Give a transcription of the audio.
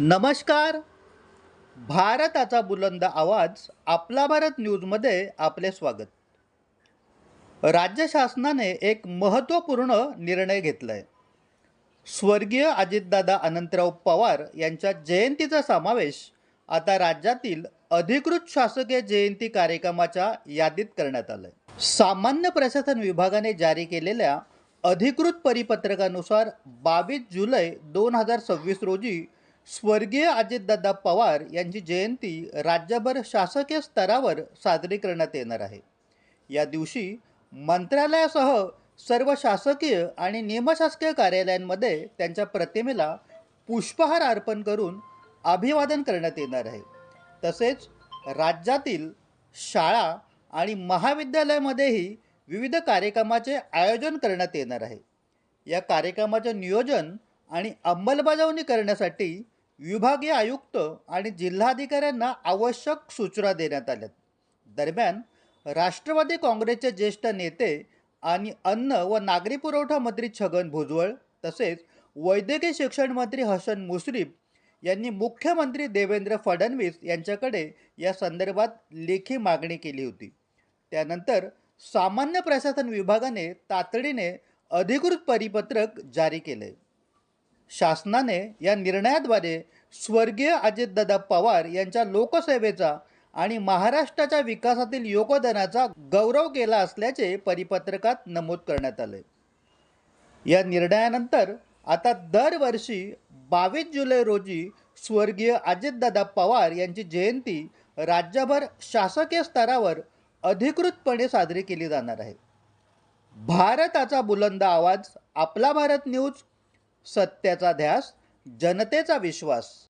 नमस्कार. भारताचा बुलंद आवाज आपला भारत न्यूजमध्ये आपले स्वागत. राज्य शासनाने एक महत्त्वपूर्ण निर्णय घेतलाय. स्वर्गीय अजितदादा अनंतराव पवार यांच्या जयंतीचा समावेश आता राज्यातील अधिकृत शासकीय जयंती कार्यक्रमाच्या यादीत करण्यात आलाय. सामान्य प्रशासन विभागाने जारी केलेल्या अधिकृत परिपत्रकानुसार 22 जुलै 2026 रोजी स्वर्गीय अजितदादा पवार यांची जयंती राज्यभर शासकीय स्तरावर साजरी करण्यात येणार आहे. या दिवशी मंत्रालयासह सर्व शासकीय आणि निमशासकीय कार्यालयांमध्ये त्यांच्या प्रतिमेला पुष्पहार अर्पण करून अभिवादन करण्यात येणार आहे. तसेच राज्यातील शाळा आणि महाविद्यालयामध्येही विविध कार्यक्रमाचे आयोजन करण्यात येणार आहे. या कार्यक्रमाचे नियोजन आणि अंमलबजावणी करण्यासाठी विभागीय आयुक्त आणि जिल्हाधिकाऱ्यांना आवश्यक सूचना देण्यात आल्या. दरम्यान राष्ट्रवादी काँग्रेसचे ज्येष्ठ नेते आणि अन्न व नागरी पुरवठा मंत्री छगन भुजबळ तसेच वैद्यकीय शिक्षण मंत्री हसन मुश्रीफ यांनी मुख्यमंत्री देवेंद्र फडणवीस यांच्याकडे या संदर्भात लेखी मागणी केली होती. त्यानंतर सामान्य प्रशासन विभागाने तातडीने अधिकृत परिपत्रक जारी केले. शासनाने या निर्णयाद्वारे स्वर्गीय अजितदादा पवार यांच्या लोकसेवेचा आणि महाराष्ट्राच्या विकासातील योगदानाचा गौरव केला असल्याचे परिपत्रकात नमूद करण्यात आले. या निर्णयानंतर आता दरवर्षी 22 जुलै रोजी स्वर्गीय अजितदादा पवार यांची जयंती राज्यभर शासकीय स्तरावर अधिकृतपणे साजरी केली जाणार आहे. भारताचा बुलंद आवाज आपला भारत न्यूज, सत्याचा ध्यास, जनतेचा विश्वास.